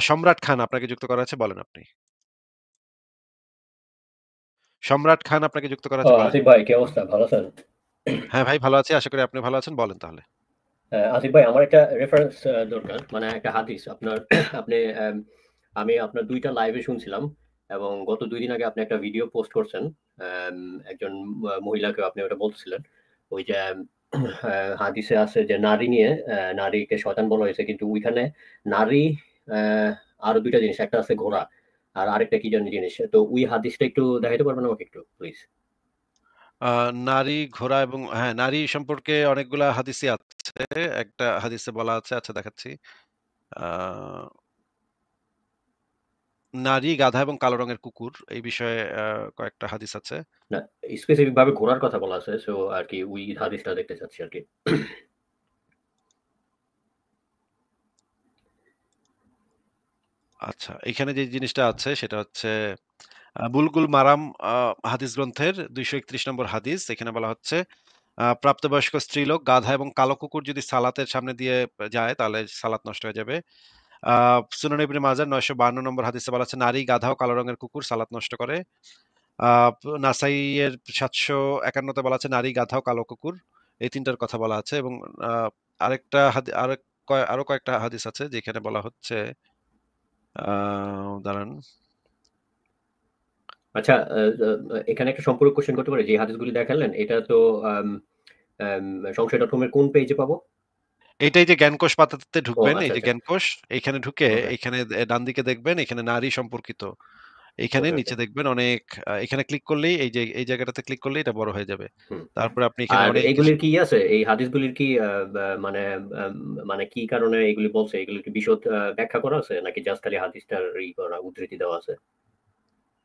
সম্রাট খান আপনাকে যুক্ত করা আছে, বলেন আপনি। সম্রাট খান আপনাকে যুক্ত করা ও আছে, বলেন। আসিফ ভাই, কি অবস্থা? ভালো আছেন? হ্যাঁ ভাই, ভালো আছি। আশা করি আপনি ভালো আছেন। বলেন তাহলে। আসিফ ভাই, আমার একটা রেফারেন্স দরকার, মানে একটা হাদিস আপনার। আপনি আমি আপনার ২ টা লাইভে শুনছিলাম, এবং গত ২ দিন আগে আপনি একটা ভিডিও পোস্ট করছেন। আম একজন মহিলাকে আপনি ওটা বলতেছিলেন। ওই যে হাদিসে আছে যে নারী নিয়ে, নারীকে শয়তান বলা হয়েছে। কিন্তু ওইখানে নারী, আ আরো ২ টা জিনিস। একটা আছে ঘোড়া, আর আরেকটা কি জানি জিনিস। তো ওই হাদিসটা একটু দেখাইতে পারবেন আমাকে একটু প্লিজ? আ নারী, ঘোড়া এবং হ্যাঁ, নারী সম্পর্কে অনেকগুলা হাদিসই আছে। একটা হাদিসে বলা আছে, আচ্ছা দেখাচ্ছি। আ নারী, গাধা এবং কালো রঙের কুকুর এই বিষয়ে কয়েকটা হাদিস আছে। না, স্পেসিফিক ভাবে ঘোরার কথা বলা আছে। সো আরকি ওই হাদিসটা দেখতে চাচ্ছি আরকি। আচ্ছা, এখানে যে জিনিসটা আছে সেটা হচ্ছে বুলগুল মারাম আ হাদিস গ্রন্থের ২৩১ নম্বর হাদিস। এখানে বলা হচ্ছে প্রাপ্তবয়স্ক স্ত্রীলোক, গাধা এবং কালো কুকুর যদি সালাতের সামনে দিয়ে যায় তাহলে সালাত নষ্ট হয়ে যাবে। আ সুনান ইবনে মাজার ৯৫২ নম্বর হাদিসে বলা আছে নারী, গাধা ও কালো রঙের কুকুর সালাত নষ্ট করে। আ নাসাই এর ৭৫১ তে বলা আছে নারী, গাধা ও কালো কুকুর। এই ৩ টার কথা বলা আছে এবং আ আরেকটা আরো কয়েকটা হাদিস আছে যেখানে বলা হচ্ছে আ দাঁড়ান। আচ্ছা, এখানে একটা সম্পূরক কোয়েশ্চেন করতে পারি? যে হাদিসগুলি দেখালেন, এটা তো আম আম সংশয়.com এর কোন পেজে পাবো? এইটাই যে জ্ঞানকোষ পাতাতে ও ঢুকবেন, এই আচ্ছা, যে আচ্ছা। জ্ঞানকোষ, এইখানে ঢুকে ওকে, এইখানে ডানদিকে দেখবেন এখানে নারী সম্পর্কিত। এইখানে ওকে, ওকে। নিচে দেখবেন অনেক এখানে ক্লিক করলেই এই যে এই জায়গাটাতে ক্লিক করলেই এটা বড় হয়ে যাবে। হুম। তারপরে আপনি এখানে আর অনেক কিছু এগুলির কি ইয়ে আছে? এই হাদিসগুলির কি মানে আম মানে কি কারণে এগুলি বলছে? এগুলির কি বিশদ ব্যাখ্যা করা আছে? নাকি জাস্ট খালি হাদিসটার করা, উদ্ধৃতি দেওয়া আছে?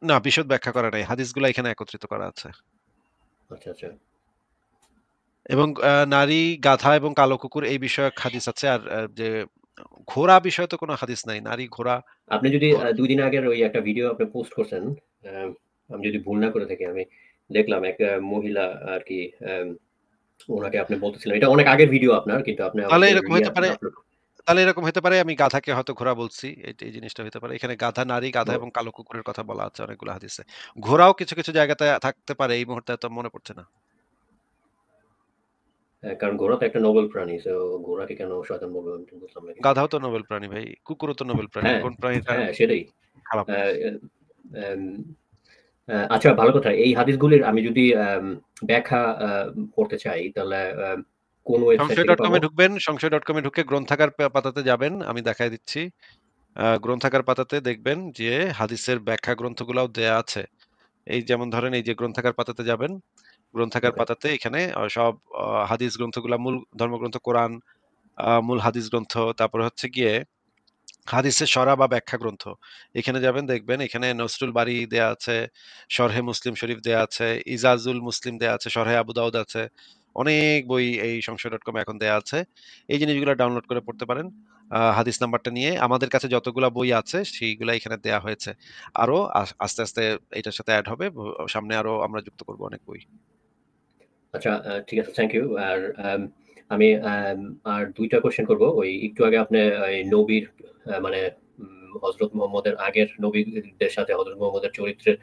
না, বিশদ ব্যাখ্যা করা নাই। হাদিসগুলা এখানে একত্রিত করা আছে। আচ্ছা, আচ্ছা। এবং নারী, গাধা এবং কালো কুকুর এই বিষয়ক হাদিস আছে। আর যে ঘোড়া বিষয়ে তো কোনো হাদিস নাই। নারী, ঘোড়া আপনি যদি ঘ ২ দিন আগের ওই একটা ভিডিও আপনি পোস্ট করছেন, আ আমি যদি ভুল না করে থাকি, আমি দেখলাম এক মহিলা আরকি, উনাকে আপনি বলতেছিলেন। এটা অনেক আগের ভিডিও আপনার, কিন্তু আপনি তাহলে আমাকে এরকম হইতে পারে আপলোড। তাহলে এরকম হইতে পারে আমি গাধাকে হয়তো ঘোড়া বলছি। এই জিনিসটা হইতে পারে। এখানে গাধা, নারী, গাধা ও এবং কালো কুকুরের কথা বলা আছে অনেকগুলো হাদিসে। ঘোড়াও কিছু, কিছু জায়গাতে থাকতে পারে। এই মুহূর্তে তো মনে পড়ছে না। হ্যাঁ, কারণ ঘোড়া তো একটা নোবেল প্রাণী। সো ঘোড়াকে কেন শয়তান বলবে আমি তো বুঝলাম না কিছু। গাধাও তো নোবেল প্রাণী ভাই। কুকুরও তো নোবেল প্রাণী। হ্যাঁ, কোন প্রাণীটা হ্যাঁ সেটাই। খারাপ? আ এম আচ্ছা, ভালো কথা। এই হাদিসগুলির আমি যদি ব্যাখ্যা পড়তে চাই, তাহলে কোন ওয়েবসাইট থেকে সংশয়.com পাবো? এ ঢুকবেন। সংশয়.com এ ঢুকে গ্রন্থাগার পাতাতে যাবেন। আমি দেখায় দিচ্ছি। গ্রন্থাগার পাতাতে দেখবেন যে হাদিসের ব্যাখ্যা গ্রন্থগুলাও দেয়া আছে। এই যেমন ধরেন এই যে গ্রন্থাগার পাতাতে যাবেন। গ্রন্থাগার ওকে, পাতাতে এখানে সব হাদিস গ্রন্থগুলা মূল ধর্মগ্রন্থ কোরআন, মূল হাদিস গ্রন্থ, তারপরে হচ্ছে গিয়ে হাদিসের সরা বা ব্যাখ্যা গ্রন্থ। এখানে যাবেন দেখবেন এখানে নসরুল বারী দেয়া আছে, শরহে মুসলিম শরীফ দেয়া আছে, ইজাজুল মুসলিম দেয়া আছে, শরহে আবু দাউদ আছে। অনেক বই এই সংশয়.com এ এখন দেয়া আছে। এই জিনিসগুলা ডাউনলোড করে পড়তে পারেন। হাদিস নাম্বারটা নিয়ে আমাদের কাছে যতগুলা বই আছে সেইগুলা এখানে দেয়া হয়েছে। আরো আস্তে, আস্তে এটার সাথে এড হবে। সামনে আরো আমরা যুক্ত করব অনেক বই। আচ্ছা, ঠিক আছে। Thank you. আর আমি আর ২ টা কোয়েশ্চেন করব। ওই একটু আগে আপনি এই নবীর মানে হযরত মুহাম্মদের আগের নবীদের সাথে হযরত মুহাম্মদের চরিত্রের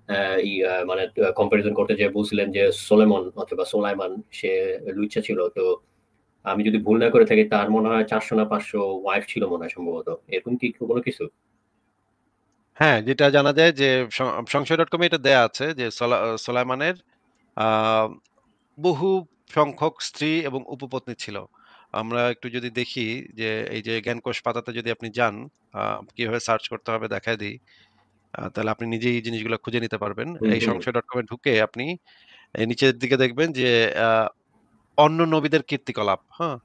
আ ই আ মানে কম্পারিজন করতে যেয়ে বলছিলেন যে সোলেমন অথবা সোলাইমান, সে লুইচ্চা ছিল। তো আমি যদি ভুল না করে থাকি, তার মনে হয় ৪০০ না ৫০০ ওয়াইফ ছিল মনে হয় সম্ভবত। এরকম কি কোনো কিছু? হ্যাঁ, যেটা জানা যায় যে সংশয়.com এ এটা দেয়া আছে যে সোলায়মানের আ বহু সংখ্যক স্ত্রী এবং উপপত্নী ছিল। আমরা একটু যদি দেখি যে এই যে জ্ঞানকোষ পাতাতে যদি আপনি যান, আ কিভাবে সার্চ করতে হবে দেখায় দেই। তাহলে আপনি নিজেই এই জিনিসগুলা খুঁজে নিতে পারবেন। হুম, এই হুম। সংশয়.com এ ঢুকে আপনি নিচের দিকে দেখবেন যে আ অন্য নবীদের কীর্তিকলাপ, হ্যাঁ?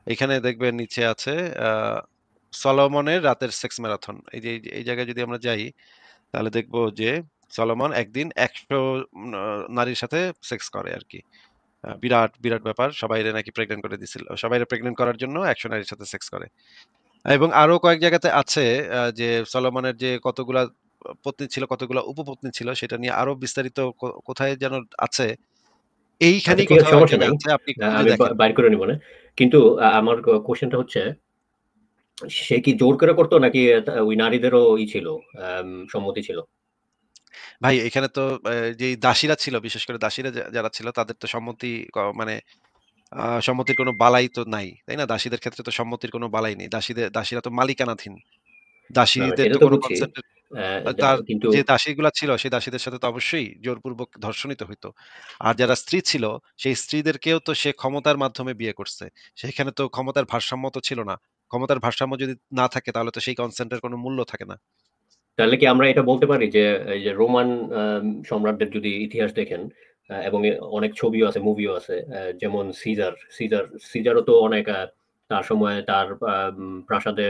এখানে দেখবেন নিচে আছে আ সলোমনের রাতের সেক্স ম্যারাথন। এই জায়গায় যদি আমরা যাই তাহলে দেখব যে সলোমন একদিন ১০০ নারীর সাথে সেক্স করে আরকি। বিরাট, বিরাট ব্যাপার। সবাইরে নাকি প্রেগন্যান্ট করে দিছিল। সবাইরে প্রেগন্যান্ট করার জন্য ১০০ নারীর সাথে সেক্স করে। এবং আরো কয়েক জায়গাতে আছে যে সলোমনের যে কতগুলা পত্নী ছিল, কতগুলা উপপত্নী ছিল সেটা নিয়ে আরো বিস্তারিত কোথায় যেন আছে। আচ্ছা, এইখানেই ঠিক আছে, কোথাও এক সমস্যা নাই। জায়গায় আছে। আপনি একটু খুঁজে আমি দেখেন। বাইর করে নিব না। কিন্তু আমার কোয়েশ্চেনটা হচ্ছে, সে কি জোর করে করতো নাকি ওই নারীদেরও ছিল, সম্মতি ছিল? ভাই এখানে তো যেই দাসীরা ছিল, বিশেষ করে দাসীরা যারা ছিল তাদের তো সম্মতি মানে সম্মতির কোনো বালাই তো নাই। তাই না? দাসীদের ক্ষেত্রে তো সম্মতির কোনো বালাই নেই। দাসীরা তো মালিকানাধীন। না, না, দাসীদের সেটা তো তো কোনো বুঝছি। কনসেন্ট তার আহ, কিন্তু যে দাসীগুলা ছিল সেই দাসীদের সাথে তো অবশ্যই জোরপূর্বক ধর্ষণই তো হইতো। আর যারা স্ত্রী ছিল সেই স্ত্রীদেরকেও তো সে ক্ষমতার মাধ্যমে বিয়ে করছে। সেখানে তো ক্ষমতার ভারসাম্য তো ছিল না। ক্ষমতার ভারসাম্য যদি না থাকে তাহলে তো সেই কনসেন্টের কোনো মূল্য থাকে না। তাহলে কি আমরা এটা বলতে পারি যে এই যে রোমান সম্রাটদের যদি ইতিহাস দেখেন, এবং অনেক ছবিও আছে, মুভিও আছে, যেমন সিজারও তো অনেক, তার সময় তার প্রাসাদে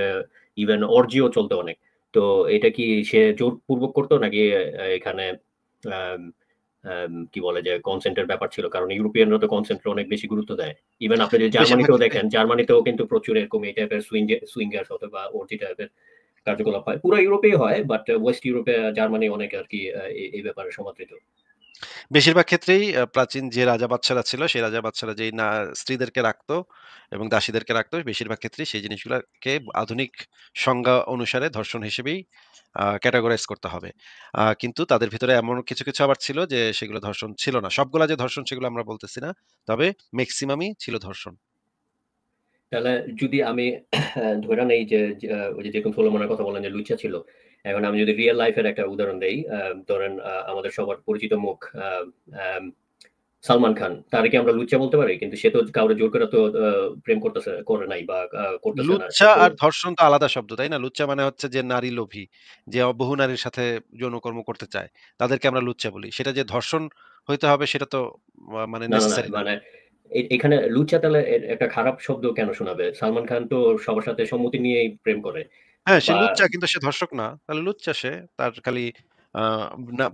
ইভেন অর্জিও চলতো অনেক। তো এটা কি সে জোরপূর্বক করতো নাকি এখানে আম, কি বলে যে কনসেন্টের ব্যাপার ছিল? কারণ ইউরোপিয়ানরা তো কনসেন্টের অনেক বেশি গুরুত্ব দেয়। ইভেন আপনি যদি বেশিরভাগ জার্মানিতেও ক্ষেত্রে দেখেন, জার্মানিতেও কিন্তু প্রচুর এরকম এই টাইপের সুইঙ্গার্স অথবা অর্জি টাইপের কার্যকলাপ হয়। পুরো ইউরোপেই হয়, বাট ওয়েস্ট ইউরোপে জার্মানি অনেক আর কি এই ব্যাপারে সমাদৃত। বেশিরভাগ ক্ষেত্রেই প্রাচীন যে রাজা বাদশারা ছিল, সেই রাজা বাদশারা যেই স্ত্রীদেরকে রাখতো এবং দাসীদেরকে রাখতো, বেশিরভাগ ক্ষেত্রেই সেই জিনিসগুলাকে আধুনিক সংজ্ঞা অনুসারে ধর্ষণ হিসেবেই ক্যাটেগরাইজ করতে হবে। কিন্তু তাদের ভিতরে এমন কিছু, কিছু আবার ছিল যে সেগুলো ধর্ষণ ছিল না। সবগুলা যে ধর্ষণ সেগুলো আমরা বলতেছি না। তবে মেক্সিমামই ছিল ধর্ষণ। তাহলে যদি আমি ধরে নেই যে ওই যে যেরকম সোলোমনের কথা বললেন যে লুচ্চা ছিল, এখন আমি যদি রিয়েল লাইফের একটা উদাহরণ দেই, ধরেন আমাদের সবার পরিচিত মুখ আম, সালমান খান, তার কি আমরা লুচ্চা বলতে পারি? কিন্তু সে তো কাউরে জোর করে তো প্রেম করে নাই বা করতেছে না, সে লুচ্চা তো। আর ধর্ষণ তো আলাদা শব্দ, তাই না? লুচ্চা মানে হচ্ছে যে নারী লোভী, যে বহু নারীর সাথে যৌনকর্ম করতে চায়। তাদেরকে আমরা লুচ্চা বলি। সেটা যে ধর্ষণ হইতে হবে সেটা তো মানে না, না, না, নেসেসারি না। মানে এখানে লুচ্চা তাহলে একটা খারাপ শব্দ কেন শোনাবে? সালমান খান তো সবার সাথে সম্মতি নিয়েই প্রেম করে। হ্যাঁ, সে বা লুচ্চা কিন্তু সে ধর্ষক না। তাহলে লুচ্চা সে। তার খালি আ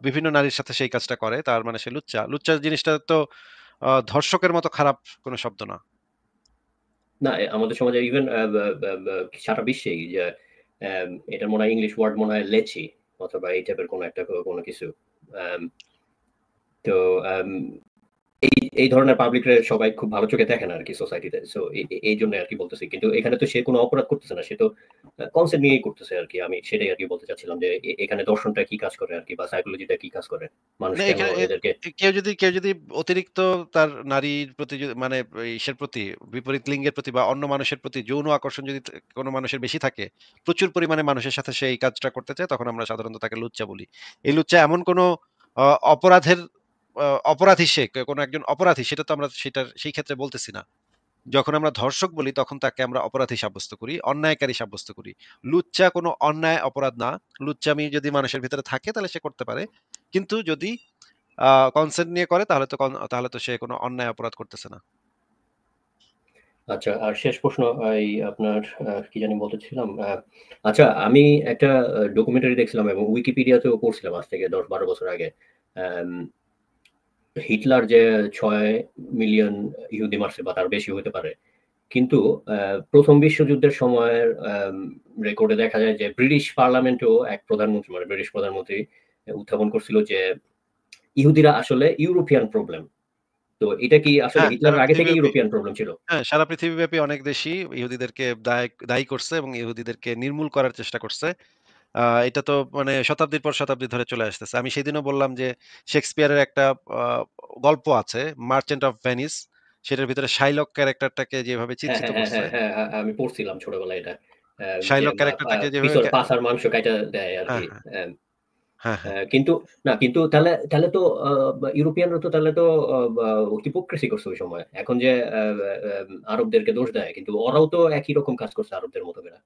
বিভিন্ন নারীর সাথে সেই কাজটা করে। তার মানে সে লুচ্চা। লুচ্চা জিনিসটা তো ধর্ষকের মতো খারাপ কোন শব্দ না। না, আমাদের সমাজে ইভেন সারা বিশ্বেই যে এটার মনে হয় ইংলিশ ওয়ার্ড মনে হয় লেচি, অথবা এই টাইপের কোনো একটা কোনো কিছু। আম, তো আম, এই ধরনের পাবলিক সবাই খুব ভালো চোখে দেখে না আর কি সোসাইটিতে। সো এই জন্য আর কি বলতেছি, কিন্তু এখানে তো সে কোনো অপরাধ করতেছে না, সে তো কনসেপ্ট নিয়েই করতেছে আর কি। আমি সেটাই আর কি বলতে চাচ্ছিলাম যে এখানে দর্শনটা কি কাজ করে আর কি, বা সাইকোলজিটা কি কাজ করে, মানুষ না কেন এখানে এদেরকে। কেউ যদি অতিরিক্ত তার নারীর প্রতি মানে ইসের প্রতি বিপরীত লিঙ্গের প্রতি বা অন্য মানুষের প্রতি যৌন আকর্ষণ যদি কোনো মানুষের বেশি থাকে, প্রচুর পরিমাণে মানুষের সাথে সে এই কাজটা করতে চায়, তখন আমরা সাধারণত তাকে লুচ্চা বলি। এই লুচ্চা এমন কোনো অপরাধের অপরাধী সে কোনো একজন অপরাধী সেটা তো আমরা সেই ক্ষেত্রে বলতেছি না। যখন আমরা ধর্ষক বলি তখন তাকে আমরা অপরাধী সাব্যস্ত করি, অন্যায়কারী সাব্যস্ত করি। লুচ্চা কোনো অন্যায় অপরাধ না। লুচ্চামি যদি মানুষের ভিতরে থাকে তাহলে সে করতে পারে। কিন্তু যদি কনসেন্ট নিয়ে করে তাহলে তো সে কোনো অন্যায় অপরাধ করতেছে না। আচ্ছা, আর শেষ প্রশ্ন, এই আপনার কি জানি বলতেছিলাম, আচ্ছা, আমি একটা ডকুমেন্টারি দেখছিলাম এবং উইকিপিডিয়াতেও পড়ছিলাম আজ থেকে 10-12 বছর আগে। আম, হিটলার যে 6 মিলিয়ন ইহুদি মারছে বা তার বেশি হতে পারে, কিন্তু প্রথম বিশ্বযুদ্ধের সময়ের রেকর্ডে দেখা যায় যে ব্রিটিশ পার্লামেন্টেও এক প্রধানমন্ত্রী, মানে ব্রিটিশ প্রধানমন্ত্রী উত্থাপন করছিল যে ইহুদিরা আসলে ইউরোপিয়ান প্রবলেম। তো এটা কি আসলে হ্যাঁ, সারা হিটলারের আগে থেকে পৃথিবীব্যাপী ইউরোপিয়ান প্রবলেম ছিল? হ্যাঁ, সারা পৃথিবীব্যাপী অনেক দেশই ইহুদিদেরকে দায়ী করছে এবং ইহুদিদেরকে নির্মূল করার চেষ্টা করছে। এটা তো মানে শতাব্দীর পর শতাব্দী ধরে চলে আসতেছে। আমি সেদিনও বললাম যে শেক্সপিয়ারের একটা আ গল্প আছে 'মার্চেন্ট অফ ভেনিস', সেটার ভিতরে শাইলক ক্যারেক্টারটাকে যেভাবে হ্যাঁ, চিত্রিত হ্যাঁ, হ্যাঁ, করছে, হ্যাঁ, হ্যাঁ, হ্যাঁ, আমি পড়ছিলাম ছোটবেলায় এটা। যে শাইলক ক্যারেক্টারটাকে যেভাবে পিছর পাছার মাংস কাইটা দেয় হ্যাঁ, আরকি। হ্যাঁ, অ্যাম হ্যাঁ, হ্যাঁ। কিন্তু না, কিন্তু তাহলে তাহলে তো ইউরোপিয়ানরা তো তাহলে তো হিপোক্রিসি করছে ওই সময়। এখন যে আরবদেরকে দোষ দেয়, কিন্তু ওরাও তো একই রকম কাজ করছে আরবদের মতো করে।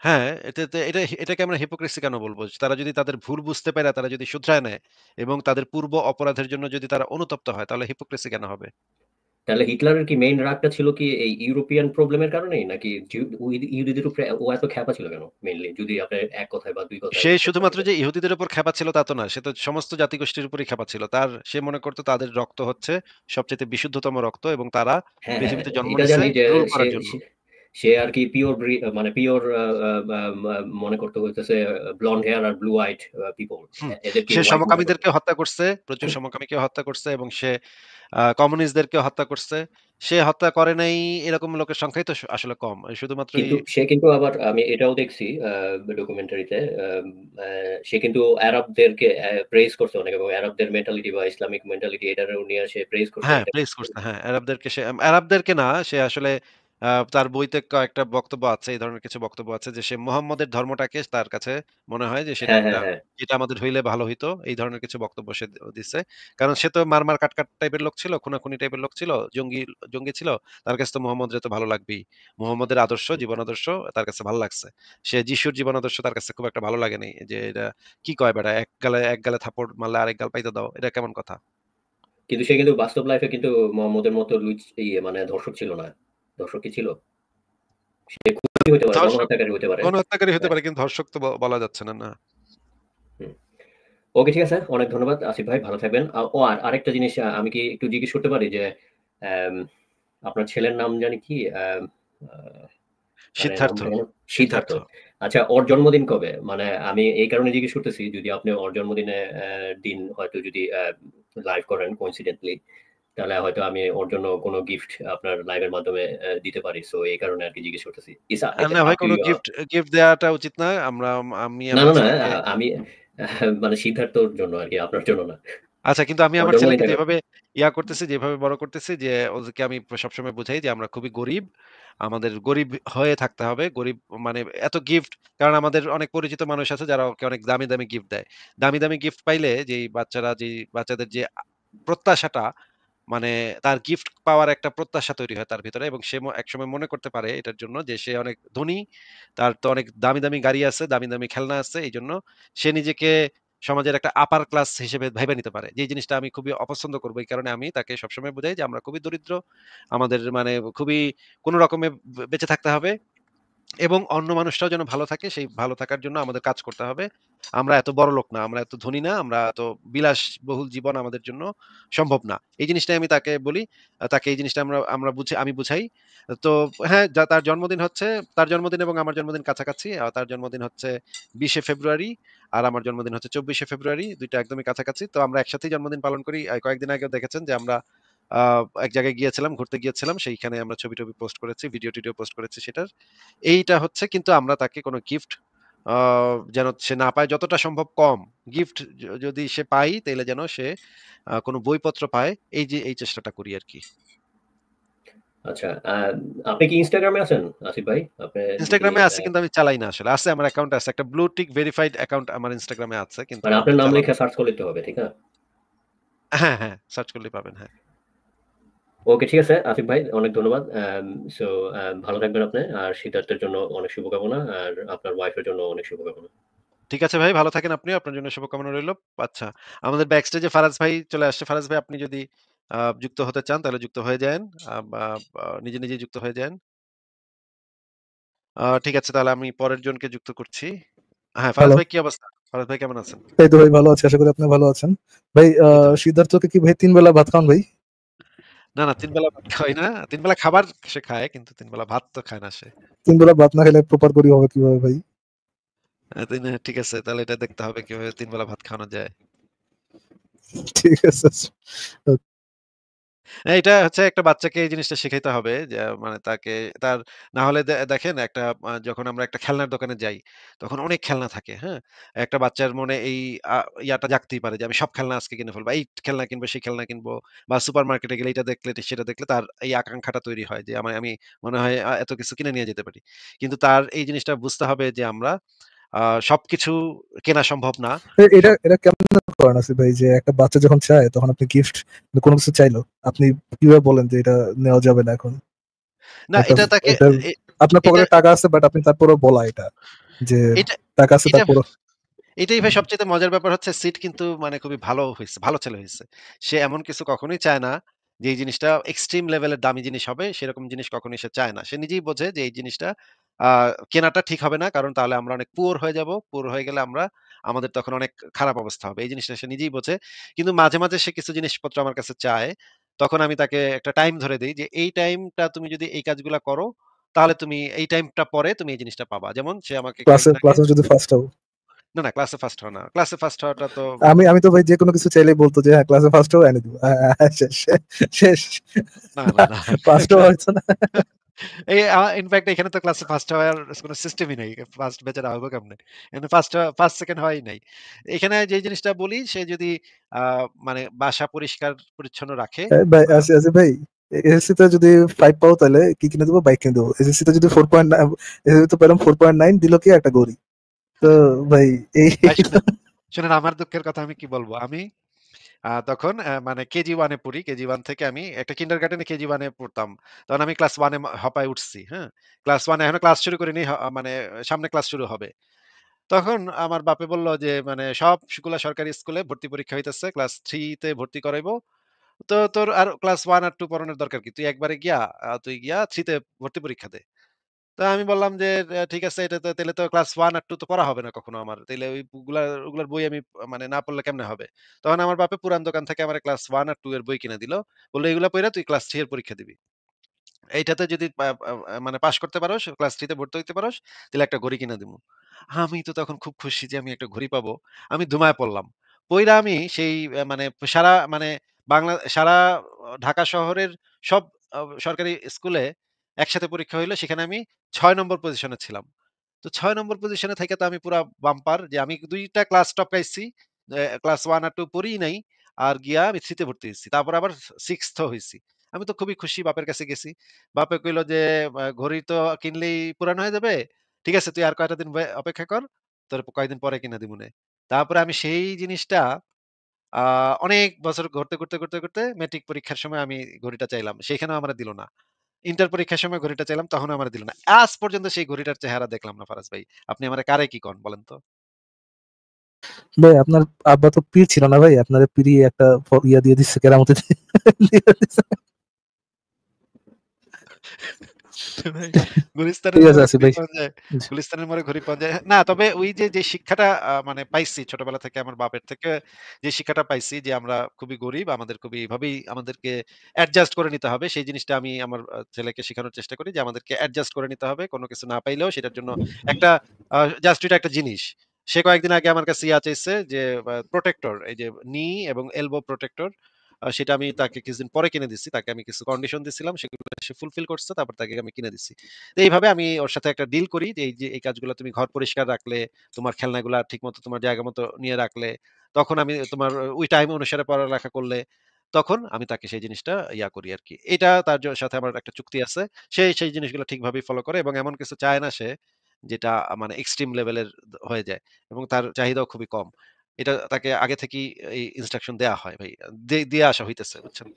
হ্যাঁ, এটাকে আমরা হিপোক্রিসি কেন বলব? তারা যদি তাদের ভুল বুঝতে পারে, তারা যদি শুধরায় নেয় এবং তাদের পূর্ব অপরাধের জন্য যদি তারা অনুতপ্ত হয়, তাহলে হিপোক্রিসি কেন হবে? তাহলে হিটলারের কি মেইন রাগটা ছিল কি এই ইউরোপিয়ান প্রবলেম এর কারণেই? নাকি ইহুদিদের উপরে ও এত খ্যাপা ছিল কেন মেইনলি? যদি আপনি এক কথায় বা ২ কথায় সে প্রশ্ন শুধুমাত্র করতেন। যে ইহুদিদের উপর ক্ষেপা ছিল তা তো না। সে তো সমস্ত জাতিগোষ্ঠীর উপরই ক্ষেপা ছিল। সে মনে করত তাদের রক্ত হচ্ছে সবচাইতে বিশুদ্ধতম রক্ত এবং তারা হ্যাঁ, হ্যাঁ, পৃথিবীতে জন্ম এটা নিছে জানি যে রুল সে করার জন্য। সে সে আরকি মানে পিওর মনে করতে হইতেছে ব্লন্ড হেয়ার আর ব্লু আইড পিপল। হুম। এদেরকে সে হোয়াইট মনে করত। সমকামীদেরকে হত্যা করছে, প্রচুর সমকামীকে হত্যা করছে এবং সে কমিউনিস্টদেরকে হত্যা করছে। সে হত্যা করে নাই এরকম লোকের সংখ্যাই তো আসলে কম। শুধুমাত্র এই কিন্তু সে কিন্তু আবার আমি এটাও দেখছি ডকুমেন্টারিতে সে কিন্তু আরবদেরকে প্রেইজ করছে অনেক এবং আরবদের মেন্টালিটি বা ইসলামিক মেন্টালিটি এটারও নিয়ে সে প্রেইজ করছে। হ্যাঁ, এটা প্রেস করছে। হ্যাঁ, আরবদেরকে না, সে আসলে তার বইতে কয়েকটা বক্তব্য আছে, এই ধরনের কিছু বক্তব্য আছে যে সে মুহাম্মদের ধর্মটাকে তার কাছে মনে হয় যে সেটা হ্যাঁ, হ্যাঁ, একটা হ্যাঁ। এটা আমাদের হইলে ভালো হইতো। এই ধরনের কিছু বক্তব্য সে দিছে। কারণ সে তো মার কাট টাইপের লোক ছিল, খুনাখুনি টাইপের লোক ছিল, জঙ্গি ছিল। তার কাছে তো মুহাম্মদরে তো ভালো লাগবেই। মুহাম্মদের আদর্শ, জীবন আদর্শ তার কাছে ভালো লাগছে। সে যিশুর জীবন আদর্শ তার কাছে খুব একটা ভালো লাগে নাই। যে এটা কি কয় বেটা, এক গালে থাপ্পড় মারলে আরেক গাল পাইতে দাও। এটা কেমন কথা? কিন্তু সে কিন্তু বাস্তব লাইফে কিন্তু মোহাম্মদের মতো মানে ধর্ষক ছিল না। ধর্ষক কি ছিল? সে খুনি হইতে পারে, ধর্ষক গণহত্যাকারী হইতে পারে। গণহত্যাকারী হতে হ্যাঁ, পারে কিন্তু ধর্ষক তো বলা যাচ্ছে না, না। হুম। ওকে ঠিক আছে। অনেক ধন্যবাদ আসিফ ভাই, ভালো থাকবেন। আরেকটা জিনিস আমি কি একটু জিজ্ঞেস করতে পারি যে অ্যাম আপনার ছেলের নাম জানি কি? আ আরে সিদ্ধার্থ, নামটা যেন সিদ্ধার্থ। সিদ্ধার্থ। আচ্ছা ওর জন্মদিন কবে? মানে আমি এই কারণে জিজ্ঞেস করতেছি যদি আপনি ওর জন্মদিনে দিন হয়তো যদি লাইভ করেন coincidentally তাহলে হয়তো আমি ওর জন্য কোনো গিফট আপনার লাইভের মাধ্যমে দিতে পারি। সো এই কারণে আরকি জিজ্ঞেস করতেছি। ইটস ইটস না আপ ভাই, টু কোন ইউ গিফট দেয়াটা উচিত না। আমি না, আমার না, না ছেলেকে আমি মানে সিদ্ধার্থর জন্য আরকি আপনার জন্য না। আচ্ছা, কিন্তু আমি ওর আমার ছেলেকে জন্মদিনটা কবে? যেভাবে করতেছি, যেভাবে বড় করতেছি যে ওদেরকে আমি সবসময় বুঝাই যে আমরা খুবই গরিব। আমাদের গরিব হয়ে থাকতে হবে। গরিব মানে এত গিফট, কারণ আমাদের অনেক পরিচিত মানুষ আছে যারা ওকে অনেক দামি গিফট দেয়। দামি গিফট পাইলে যেই বাচ্চাদের যে প্রত্যাশাটা, মানে তার গিফট পাওয়ার একটা প্রত্যাশা তৈরি হয় তার ভিতরে, এবং সে একসময় মনে করতে পারে এটার জন্য যে সে অনেক ধনী, তার তো অনেক দামি গাড়ি আছে, দামি খেলনা আছে। এইজন্য সে নিজেকে সমাজের একটা আপার ক্লাস হিসেবে ভাইবা নিতে পারে। যে জিনিসটা আমি খুবই অপছন্দ করব। এই কারণে আমি তাকে সবসময় বুঝাই যে আমরা খুবই দরিদ্র। আমাদের মানে খুবই কোন রকমে বেঁচে থাকতে হবে। এবং অন্য মানুষরাও যেন ভালো থাকে, সেই ভালো থাকার জন্য আমাদের কাজ করতে হবে। আমরা এত বড়লোক না, আমরা এত ধনী না, আমরা এত বিলাসবহুল জীবন আমাদের জন্য সম্ভব না। এই জিনিসটাই আমি তাকে বলি। তাকে এই জিনিসটা আমি বুঝাই। তো হ্যাঁ, তার জন্মদিন এবং আমার জন্মদিন কাছাকাছি। তার জন্মদিন হচ্ছে ২০শে ফেব্রুয়ারি আর আমার জন্মদিন হচ্ছে ২৪শে ফেব্রুয়ারি। ২ টা একদমই কাছাকাছি। তো আমরা একসাথেই জন্মদিন পালন করি। কয়েকদিন আগেও দেখেছেন যে আমরা আ এক জায়গায় গিয়েছিলাম, ঘুরতে গিয়েছিলাম। সেইখানে আমরা ছবি-টবি পোস্ট করেছি, ভিডিও-টিডিও পোস্ট করেছি সেটার। এইটা হচ্ছে, কিন্তু আমরা তাকে কোনো গিফট আ যেন সে না পায়, যতটা সম্ভব কম গিফট যদি সে পায় তাইলে যেন সে কোনো বইপত্র পায়। এই চেষ্টাটা করি আরকি। আচ্ছা, আপনি কি Instagram এ আছেন আসিফ ভাই? আপনি যদি Instagram এ আছে কিন্তু আমি চালাই না আসলে। আছে, আমার অ্যাকাউন্ট আছে। একটা ব্লু টিক ভেরিফাইড অ্যাকাউন্ট আমার Instagram এ আছে, কিন্তু মানে ওটা আপনার নাম চালানো লিখে সার্চ করলেই তো হবে, ঠিক না? হ্যাঁ, সার্চ করলেই পাবেন। হ্যাঁ। ওকে ঠিক আছে আসিফ ভাই, অনেক ধন্যবাদ। সো ভালো থাকবেন আপনি। আর সিদ্ধার্থের জন্য অনেক শুভকামনা। আর আপনার ওয়াইফ এর জন্য অনেক শুভকামনা। ঠিক আছে ভাই, ভালো থাকেন আপনিও। আপনার জন্য শুভকামনা রইলো। আচ্ছা, আমাদের ব্যাক স্টেজে ফারাজ ভাই চলে আসছে। ফারাজ ভাই, আপনি যদি যুক্ত হতে চান তাহলে যুক্ত হয়ে যায়েন। বা নিজেই যুক্ত হয়ে যায়েন। ঠিক আছে, তাহলে আমি পরের জনকে যুক্ত করছি। হ্যাঁ, ফারাজ হ্যালো। ভাই কি অবস্থা? ফারাজ ভাই কেমন আছেন? এই তো ভাই ভালো আছি। আশা করি আপনি ভালো আছেন। ভাই এই তো ভাই। সিদ্ধার্থকে কি ভাই ৩ বেলা ভাত খাওয়ান ভাই? না, ৩ বেলা ভাত খাওয়াই না। ৩ বেলা খাবার সে খায়, কিন্তু ৩ বেলা ভাত তো খায় না সে। ৩ বেলা ভাত না খেলে প্রপার করি হবে কিভাবে ভাই? ঠিক আছে, তাহলে এটা দেখতে হবে কিভাবে ৩ বেলা ভাত খাওয়ানো যায়। ঠিক আছে। এটা হচ্ছে একটা বাচ্চাকে এই জিনিসটা শিখাইতে হবে যে মানে তাকে তার না হলে দেখেন একটা যখন আমরা একটা খেলনার দোকানে যাই, তখন অনেক খেলনা থাকে, হ্যাঁ? একটা বাচ্চার মনে এই আ ইয়াটা জাগতেই পারে যে আমি সব খেলনা আজকে কিনে ফেলবো। এই খেলনা কিনবো, সেই খেলনা কিনবো, বা সুপারমার্কেটে গেলে এটা দেখলে সেটা দেখলে তার এই আকাঙ্খাটা তৈরি হয় যে আমি মনে হয় এত কিছু কিনে নিয়ে যেতে পারি। কিন্তু তার এই জিনিসটা বুঝতে হবে যে আমরা আ সবকিছু কেনা সম্ভব না। এটা সব এটা কেমন করেন আসিফ ভাই যে একটা বাচ্চা যখন চায় তখন আপনি গিফট কোনো কিছু চাইলো, আপনি কিভাবে বলেন যে এটা নেওয়া যাবে না এখন? না, একটা এটা তাকে একটা এ আপনার এটা পকেটে টাকা আছে বাট আপনি তারপরেও বলা এটা যে এটা টাকা আছে এটা তারপরও এটাই ভাই সবচাইতে মজার ব্যাপার হচ্ছে, সিড কিন্তু মানে খুবই ভালো হইছে, ভালো ছেলে হইছে। সে এমন কিছু কখনোই চায় না যে এই জিনিসটা এক্সট্রিম লেভেলের দামি জিনিস হবে, সেরকম জিনিস কখনোই সে চায় না। সে নিজেই বোঝে যে এই জিনিসটা আ কেনাটা ঠিক হবে না। কারণ তাহলে আমরা অনেক পুয়ার হয়ে যাবো। পুয়ার হয়ে গেলে আমাদের তখন অনেক খারাপ অবস্থা হবে। এই জিনিসটা সে নিজেই বোঝে। কিন্তু মাঝে সে কিছু জিনিসপত্র আমার কাছে চায়। তখন আমি তাকে একটা টাইম ধরে দেই যে এই টাইমটা তুমি যদি এই কাজগুলা করো, তাহলে তুমি এই টাইমটা পরে তুমি এই জিনিসটা পাবা। যেমন সে আমাকে ক্লাসে কয়েকদিন আগে ক্লাসে যদি ফার্স্ট হও। না ক্লাসে ফার্স্ট হওয়া না। ক্লাসে ফার্স্ট হওয়াটা তো আমি তো ভাই যেকোনো কিছু চাইলেই বলতো যে হ্যাঁ ক্লাসে ফার্স্ট হও এনে দিব। শেষ শেষ। না। ফার্স্ট হওয়া হচ্ছে না। এই ইনফ্যাক্ট এখানে তো ক্লাসে ফার্স্ট হওয়ার কোনো সিস্টেমই নাই। ফার্স্ট বেচারা হবো কেমনে? এখানে ফার্স্ট সেকেন্ড হওয়াই নাই। এখানে যে জিনিসটা বলি সে যদি আ মানে বাসা পরিষ্কার পরিচ্ছন্ন রাখে ভাই বা আসিফ ভাই, এসএসসি তে যদি 5 পাও তাহলে কি কিনে দেবো? বাইক কিনে দেবো। এসএসসি তে যদি 4.9, এসএসসি তো পেলাম 4.9, দিল কি একটা গড়ি। তো ভাই এই ভাই শুনেন আমার দুঃখের কথা আমি কি বলবো? আমি তখন মানে কেজি 1 এ পড়ি। কেজি 1 থেকে আমি একটা কিন্ডারগার্টেনে কেজি 1 এ পড়তাম। তখন আমি ক্লাস 1 এ হপায় উঠছি, হ্যাঁ? ক্লাস 1 এ এখনো ক্লাস শুরু করিনি। মানে সামনে ক্লাস শুরু হবে। তখন আমার বাপে বলল যে মানে সবগুলা সরকারি স্কুলে ভর্তি পরীক্ষা হইতেছে। ক্লাস 3 তে ভর্তি করাইবো। তো তোর আর ক্লাস 1 আর 2 পড়ানোর দরকার কি? তুই একবারে গিয়া তুই গিয়া 3 তে ভর্তি পরীক্ষা দে। তো আমি বললাম যে, ঠিক আছে এটা তো তাইলে তো ক্লাস 1 আর 2 তো পড়া হবে না কখনো আমার। তাইলে ওগুলার বই আমি মানে না পড়লে কেমনে হবে? তখন আমার বাপে পুরান দোকান থেকে আমারে ক্লাস 1 আর 2 এর বই কিনে দিল। বলল, "এগুলা পইড়া তুই ক্লাস 3 এর পরীক্ষা দিবি। এইটাতে যদি পা পা মানে পাস করতে পারোস, ক্লাস 3 তে ভর্তি হইতে পারোস, তাইলে একটা ঘড়ি কিনা দিমু।" আমি তো তখন খুব খুশি যে আমি একটা ঘড়ি পাবো। আমি ধুমায় পড়লাম। পইড়া আমি সেই মানে মানে সারা ঢাকা শহরের সব সরকারি স্কুলে একসাথে পরীক্ষা হইলো। সেখানে আমি ৬ নম্বর পজিশনে ছিলাম। তো ৬ নম্বর পজিশনে থাইকা তো আমি পুরা বাম্পার যে আমি ২ টা ক্লাস টপকাইছি। ক্লাস 1 আর 2 পড়িই নাই। আর গিয়া আমি 3 তে ভর্তি হইছি। তারপর আবার 6th ও হইছি। আমি তো খুবই খুশি বাপের কাছে গেছি। বাপে কইল যে, ঘড়ি তো কিনলেই পুরান হয়ে যাবে। ঠিক আছে তুই আর কয়টা দিন অপেক্ষা কর। তোর কয়েকদিন পরে কিনা দিমুনে।" তারপরে আমি সেই জিনিসটা আ অনেক বছর ঘুরতে মেট্রিক পরীক্ষার সময় আমি ঘড়িটা চাইলাম। সেখানেও আমারে দিল না। ইন্টার পরীক্ষার সময় ঘড়িটা চাইলাম তখনও আমারে দিল না। আজ পর্যন্ত সেই ঘড়িটার চেহারা দেখলাম না ফারাজ ভাই। আপনি আমারে কারে কি কন বলেন তো? ভাই আপনার আব্বা তো পীর ছিল না ভাই? আপনারে পীরই একটা ইয়া দিয়ে দিচ্ছে, কেরামতি দিয়ে দিচ্ছে। ভাই ঠিক গুলিস্তানের আছে মোড়ে আসিফ ঘড়ি ভাই। পাওয়া যায়। গুলিস্তানের মোড়ে ঘড়ি পাওয়া যায়। না তবে ওই যে শিক্ষাটা মানে পাইছি ছোটবেলা থেকে আমার বাপের থেকে যে শিক্ষাটা পাইছি যে আমরা খুবই গরিব। আমাদের খুবই এভাবেই আমাদেরকে অ্যাডজাস্ট করে নিতে হবে। সেই জিনিসটা আমি আমার ছেলেকে শেখানোর চেষ্টা করি যে আমাদেরকে অ্যাডজাস্ট করে নিতে হবে। কোন কিছু না পাইলেও সেটার জন্য একটা জাস্ট এটা একটা জিনিস। সে কয়েকদিন আগে আমার কাছে ইয়া চাইছে যে প্রটেক্টর এই যে নি এবং এলবো প্রটেক্টর সেটা আমি তাকে কিছুদিন পরে কিনে দিচ্ছি। তাকে আমি কিছু কন্ডিশন দিছিলাম। সেগুলো সে ফুলফিল করছে। তারপর তাকে আমি কিনে দিচ্ছি। তো এইভাবে আমি ওর সাথে একটা ডিল করি যে, এই কাজগুলো তুমি ঘর পরিষ্কার রাখলে, তোমার খেলনাগুলা ঠিকমতো তোমার জায়গা মতো নিয়ে রাখলে, তখন আমি তোমার ওই টাইম অনুসারে পড়ালেখা করলে, তখন আমি তাকে সেই জিনিসটা ইয়া করি আরকি। এটা তার সাথে আমার একটা চুক্তি আছে। সে সেই জিনিসগুলো ঠিকভাবেই ফলো করে এবং এমন কিছু চায় না সে, যেটা মানে এক্সট্রিম লেভেলের হয়ে যায় এবং তার চাহিদাও খুবই কম। এটা তাকে আগে থেকেই এই ইনস্ট্রাকশন দেয়া হয় ভাই। দিয়ে আসা হইতেছে বুঝছেন?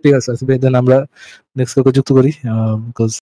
ঠিক আছে আসিফ ভাই, দেন আমরা নেক্সট কাউকে যুক্ত করি। বিকজ